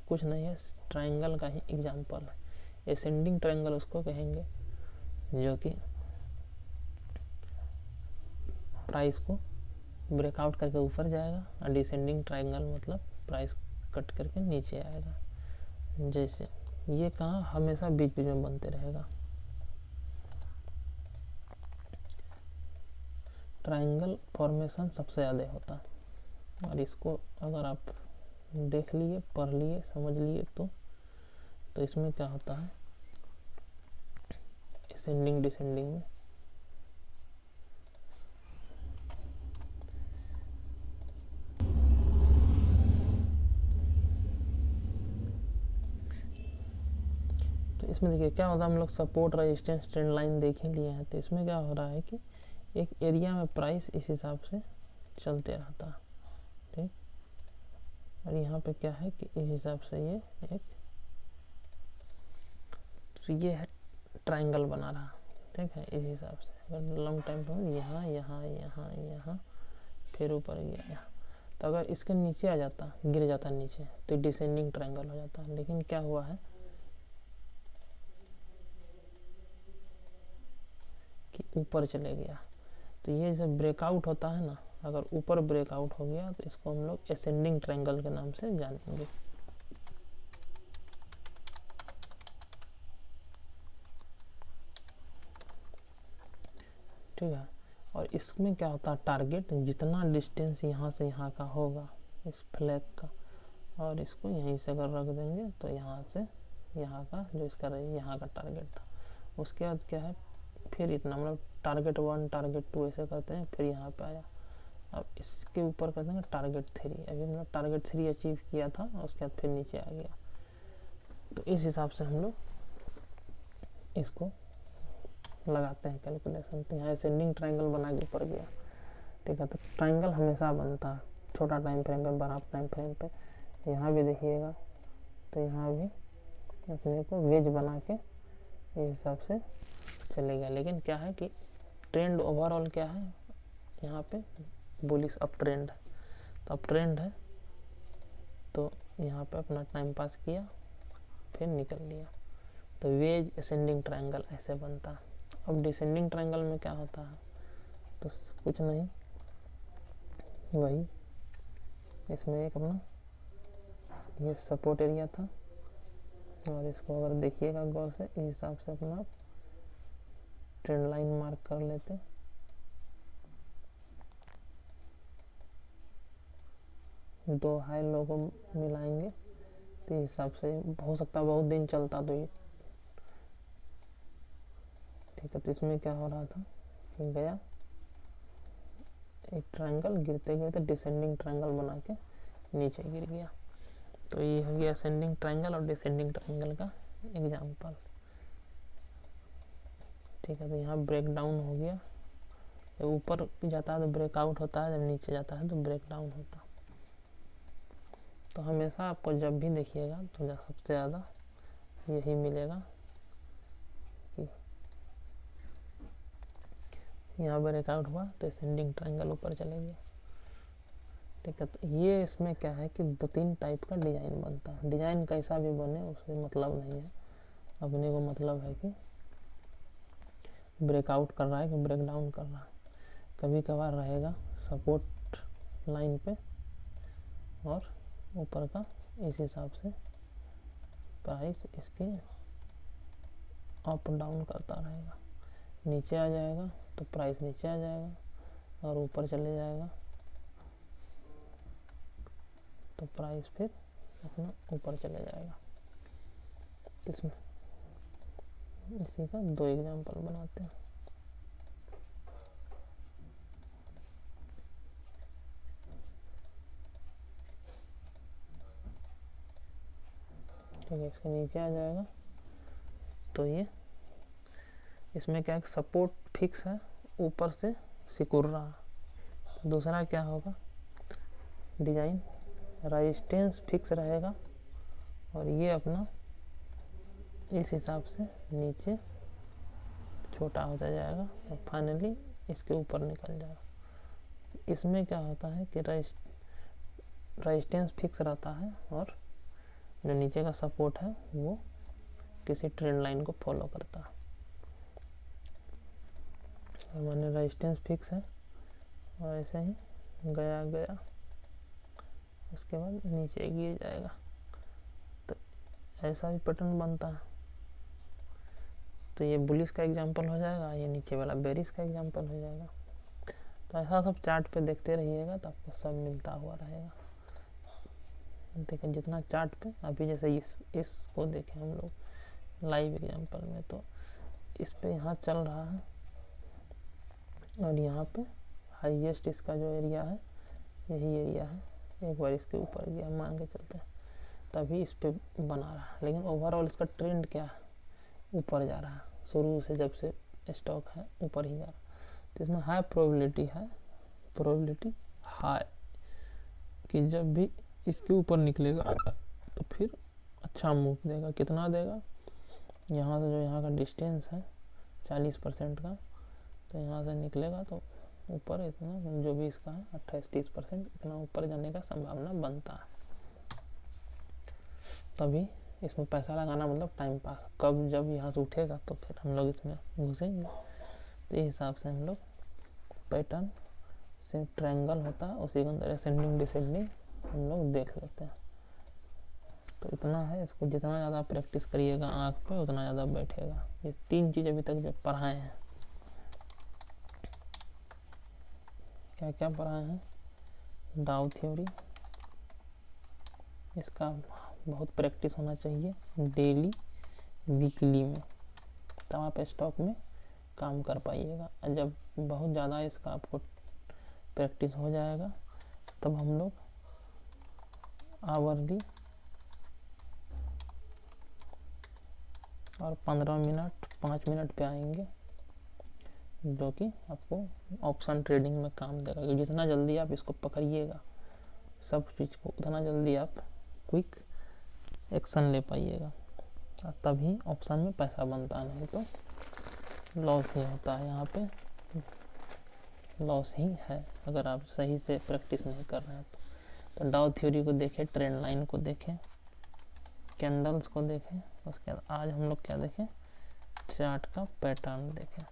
कुछ नहीं है, ट्रायंगल का ही एग्जांपल है। असेंडिंग ट्रायंगल उसको कहेंगे जो कि प्राइस को ब्रेकआउट करके ऊपर जाएगा, और डिसेंडिंग ट्रायंगल मतलब प्राइस कट करके नीचे आएगा। जैसे ये कहाँ हमेशा बीच बीच में बनते रहेगा। ट्रायंगल फॉर्मेशन सबसे ज़्यादा होता है, और इसको अगर आप देख लिए, पढ़ लिए, समझ लिए तो इसमें क्या होता है, असेंडिंग डिसेंडिंग में तो इसमें देखिए क्या होता है, हम लोग सपोर्ट रेजिस्टेंस ट्रेंड लाइन देख ही लिए हैं। तो इसमें क्या हो रहा है कि एक एरिया में प्राइस इस हिसाब से चलते रहता है, ठीक। और यहाँ पे क्या है कि इस हिसाब से ये एक, तो ये है ट्रायंगल बना रहा, ठीक है। इस हिसाब से अगर लंबा टाइम पर यहाँ यहाँ यहाँ यहाँ फिर ऊपर गया यहाँ, तो अगर इसके नीचे आ जाता, गिर जाता नीचे, तो डिसेंडिंग ट्रायंगल हो जाता। लेकिन क्या हुआ है कि ऊपर चले गया। तो ये जब ब्रेकआउट होता है ना, अगर ऊपर ब्रेकआउट हो गया तो इसको हम लोग असेंडिंग ट्रायंगल के नाम से जानेंगे। ठीक है। और इसमें क्या होता है, टारगेट जितना डिस्टेंस यहाँ से यहाँ का होगा इस फ्लैग का, और इसको यहीं से अगर रख देंगे तो यहाँ से यहाँ का जो इसका यहाँ का टारगेट था, उसके बाद क्या है, फिर इतना मतलब टारगेट 1 टारगेट 2 ऐसे करते हैं, फिर यहाँ पे आया। अब इसके ऊपर कर देंगे टारगेट 3, अभी मतलब टारगेट 3 अचीव किया था और उसके बाद फिर नीचे आ गया। तो इस हिसाब से हम लोग इसको लगाते हैं कैलकुलेशन। तो यहाँ असेंडिंग ट्रायंगल बना के ऊपर गया, ठीक है। तो ट्रायंगल हमेशा बनता है छोटा टाइम फ्रेम पे, बड़ा टाइम फ्रेम पे। यहाँ भी देखिएगा, तो यहाँ भी अपने को वेज बना के इस हिसाब से चलेगा। लेकिन क्या है कि ट्रेंड ओवरऑल क्या है, यहाँ पे बुलिश अप ट्रेंड है, तो अप ट्रेंड है, तो यहाँ पे अपना टाइम पास किया फिर निकल लिया। तो वेज असेंडिंग ट्रायंगल ऐसे बनता है। अब डिसेंडिंग ट्रायंगल में क्या होता है, तो कुछ नहीं, वही इसमें एक अपना ये सपोर्ट एरिया था, और इसको अगर देखिएगा गौर से, इस हिसाब से अपना ट्रेंड लाइन मार्क कर लेते, दो हाई लो को मिलाएंगे, तो इस हिसाब से हो सकता है बहुत दिन चलता तो ये ठीक है। तो इसमें क्या हो रहा था कि गया एक ट्रायंगल, गिरते गिरते डिसेंडिंग ट्रायंगल बना के नीचे गिर गया। तो ये हो गया असेंडिंग ट्रायंगल और डिसेंडिंग ट्रायंगल का एग्जांपल, ठीक है। तो यहाँ ब्रेक डाउन हो गया, जब ऊपर जाता है तो ब्रेकआउट होता है, जब नीचे जाता है तो ब्रेक डाउन होता है। तो हमेशा आपको जब भी देखिएगा तो सबसे ज़्यादा यही मिलेगा कि यहाँ ब्रेकआउट हुआ तो असेंडिंग ट्रायंगल ऊपर चले गया, ठीक है। तो ये इसमें क्या है कि 2-3 टाइप का डिज़ाइन बनता है। डिज़ाइन कैसा भी बने उसमें मतलब नहीं है, अपने को मतलब है कि ब्रेकआउट कर रहा है कि ब्रेक डाउन कर रहा है। कभी कभार रहेगा सपोर्ट लाइन पे और ऊपर का इस हिसाब से प्राइस इसके अप डाउन करता रहेगा, नीचे आ जाएगा तो प्राइस नीचे आ जाएगा, और ऊपर चले जाएगा तो प्राइस फिर अपना ऊपर चले जाएगा। इसमें इसी का 2 एग्जांपल बनाते हैं। ठीक है, इसके नीचे आ जाएगा तो ये इसमें क्या है, सपोर्ट फिक्स है, ऊपर से सिकुड़ रहा है। दूसरा क्या होगा डिजाइन, रेजिस्टेंस फिक्स रहेगा और ये अपना इस हिसाब से नीचे छोटा होता जाएगा और फाइनली इसके ऊपर निकल जाएगा। इसमें क्या होता है कि रेजिस्टेंस फिक्स रहता है और जो नीचे का सपोर्ट है वो किसी ट्रेंड लाइन को फॉलो करता है। माने रेजिस्टेंस फिक्स है और ऐसे ही गया गया उसके बाद नीचे गिर जाएगा, तो ऐसा भी पैटर्न बनता है। तो ये बुलिश का एग्जांपल हो जाएगा, ये नीचे वाला बेरिश का एग्जांपल हो जाएगा। तो ऐसा सब चार्ट पे देखते रहिएगा तो आपको सब मिलता हुआ रहेगा। देखिए जितना चार्ट पे अभी जैसे इसको देखें हम लोग लाइव एग्जांपल में, तो इस पे यहाँ चल रहा है और यहाँ पे हाईएस्ट इसका जो एरिया है यही एरिया है, एक बार इसके ऊपर गया मान के चलते हैं, तभी इस पे बना रहा है। लेकिन ओवरऑल इसका ट्रेंड क्या है, ऊपर जा रहा है, शुरू से जब से स्टॉक है ऊपर ही जा रहा है। तो इसमें हाई प्रोबेबिलिटी है, प्रोबेबिलिटी हाई कि जब भी इसके ऊपर निकलेगा तो फिर अच्छा मूव देगा। कितना देगा, यहाँ से जो यहाँ का डिस्टेंस है 40% का, तो यहाँ से निकलेगा तो ऊपर इतना जो भी इसका है 28-30% इतना ऊपर जाने का संभावना बनता है। तभी इसमें पैसा लगाना मतलब टाइम पास, कब जब यहाँ से उठेगा तो फिर हम लोग इसमें घुसेंगे। तो इस हिसाब से हम लोग पैटर्न से ट्रायंगल होता है उसी के अंदर असेंडिंग डिसेंडिंग हम लोग देख लेते हैं। तो इतना है, इसको जितना ज़्यादा प्रैक्टिस करिएगा आँख पे उतना ज़्यादा बैठेगा। ये 3 चीज़ अभी तक जो पढ़ाए हैं, क्या क्या पढ़ाए हैं, डाउ थ्योरी, इसका बहुत प्रैक्टिस होना चाहिए डेली वीकली में, तब आप स्टॉक में काम कर पाइएगा। और जब बहुत ज़्यादा इसका आपको प्रैक्टिस हो जाएगा तब हम लोग आवरली और 15 मिनट 5 मिनट पे आएंगे, जो कि आपको ऑप्शन ट्रेडिंग में काम देगा। क्योंकि जितना जल्दी आप इसको पकड़िएगा सब चीज़ को, उतना जल्दी आप क्विक एक्शन ले पाइएगा, तभी ऑप्शन में पैसा बनता, नहीं तो लॉस ही होता है। यहाँ पे लॉस ही है अगर आप सही से प्रैक्टिस नहीं कर रहे हैं तो डाउ थ्योरी को देखें, ट्रेंड लाइन को देखें, कैंडल्स को देखें, उसके बाद आज हम लोग क्या देखें, चार्ट का पैटर्न देखें,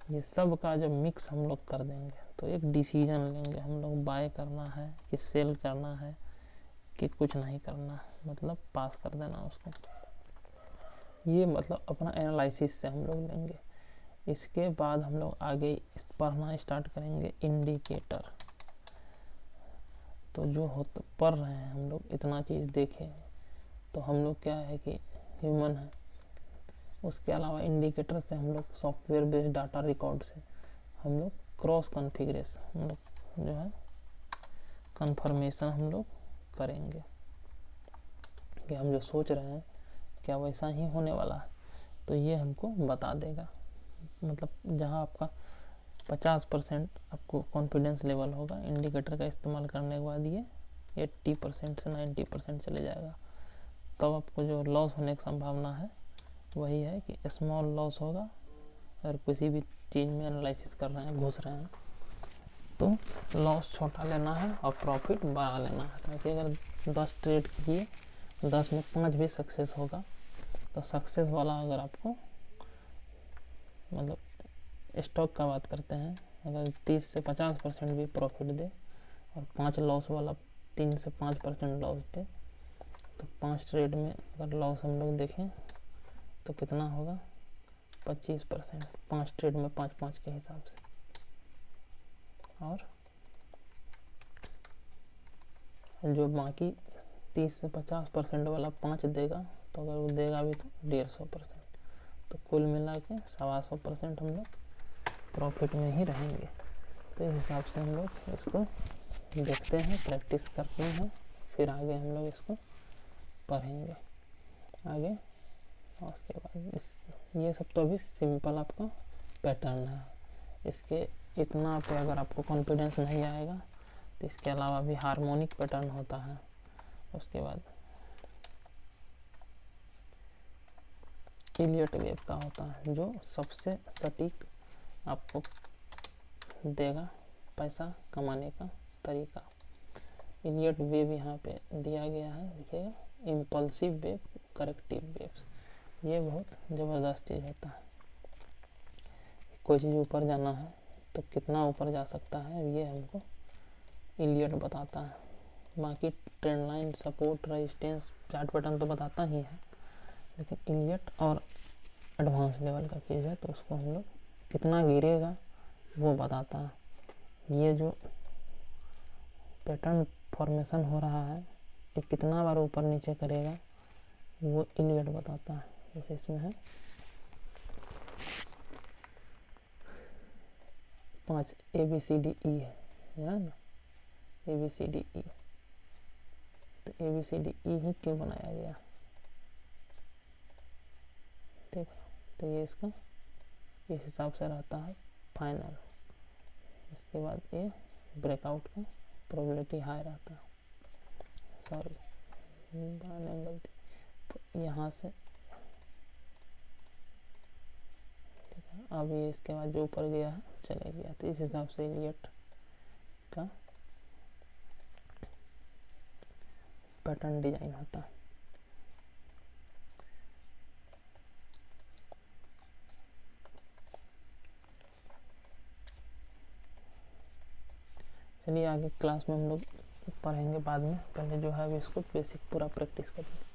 ये सब का जब मिक्स हम लोग कर देंगे तो एक डिसीजन लेंगे हम लोग, बाय करना है कि सेल करना है कि कुछ नहीं करना है, मतलब पास कर देना उसको। ये मतलब अपना एनालिसिस से हम लोग लेंगे। इसके बाद हम लोग आगे पढ़ना स्टार्ट करेंगे इंडिकेटर। तो जो होता पढ़ रहे हैं हम लोग, इतना चीज़ देखे तो हम लोग क्या है कि ह्यूमन है। उसके अलावा इंडिकेटर से हम लोग सॉफ्टवेयर बेस्ड डाटा रिकॉर्ड से हम लोग क्रॉस कॉन्फ़िगरेशन हम लोग जो है कन्फर्मेशन हम लोग करेंगे कि हम जो सोच रहे हैं क्या वैसा ही होने वाला है। तो ये हमको बता देगा, मतलब जहाँ आपका 50% आपको कॉन्फिडेंस लेवल होगा इंडिकेटर का इस्तेमाल करने के बाद ये 80% से 90% चले जाएगा। तब आपको जो लॉस होने की संभावना है वही है कि स्मॉल लॉस होगा। अगर किसी भी चीज़ में एनालिसिस कर रहे हैं, घुस रहे हैं, तो लॉस छोटा लेना है और प्रॉफिट बढ़ा लेना है, ताकि अगर 10 ट्रेड किए 10 में 5 भी सक्सेस होगा तो सक्सेस वाला अगर आपको, मतलब स्टॉक का बात करते हैं, अगर 30 से 50% भी प्रॉफिट दे और 5 लॉस वाला 3 से 5% लॉस दे, तो 5 ट्रेड में अगर लॉस हम लोग देखें तो कितना होगा 25%, 5 ट्रेड में 5-5 के हिसाब से। और जो बाकी 30 से 50% वाला 5 देगा, तो अगर वो देगा भी तो 150%, तो कुल मिला के 125% हम लोग प्रॉफिट में ही रहेंगे। तो इस हिसाब से हम लोग इसको देखते हैं, प्रैक्टिस करते हैं, फिर आगे हम लोग इसको पढ़ेंगे आगे। और उसके बाद ये सब तो अभी सिंपल आपका पैटर्न है। इसके इतना पे अगर आपको कॉन्फिडेंस नहीं आएगा तो इसके अलावा भी हार्मोनिक पैटर्न होता है। उसके बाद इलियट वेव का होता है, जो सबसे सटीक आपको देगा पैसा कमाने का तरीका। इलियट वेव यहाँ पे दिया गया है, देखिएगा, इम्पल्सिव वेव, करेक्टिव वेव्स। ये बहुत ज़बरदस्त चीज़ होता है। कोई चीज़ ऊपर जाना है तो कितना ऊपर जा सकता है, ये हमको इलियट बताता है। बाकी trend line, support, resistance, chart pattern तो बताता ही है, लेकिन इलियट और एडवांस लेवल का चीज़ है, तो उसको हम लोग कितना गिरेगा वो बताता है। ये जो पैटर्न फॉर्मेशन हो रहा है, ये कितना बार ऊपर नीचे करेगा वो इलियट बताता है। जैसे इसमें है 5 ABCDE है ना, ABCDE। तो ABCDE ही क्यों बनाया गया, ठीक है। तो ये इसका इस हिसाब से रहता है फाइनल। इसके बाद ये ब्रेकआउट का प्रोबेबिलिटी हाई रहता है। सॉरी, गलती यहाँ से, ठीक है। अब ये इसके बाद जो ऊपर गया है चले गया, तो इस हिसाब से इलियट का पैटर्न डिजाइन होता है। चलिए आगे क्लास में हम लोग पढ़ेंगे बाद में, पहले जो है अभी इसको बेसिक पूरा प्रैक्टिस करेंगे।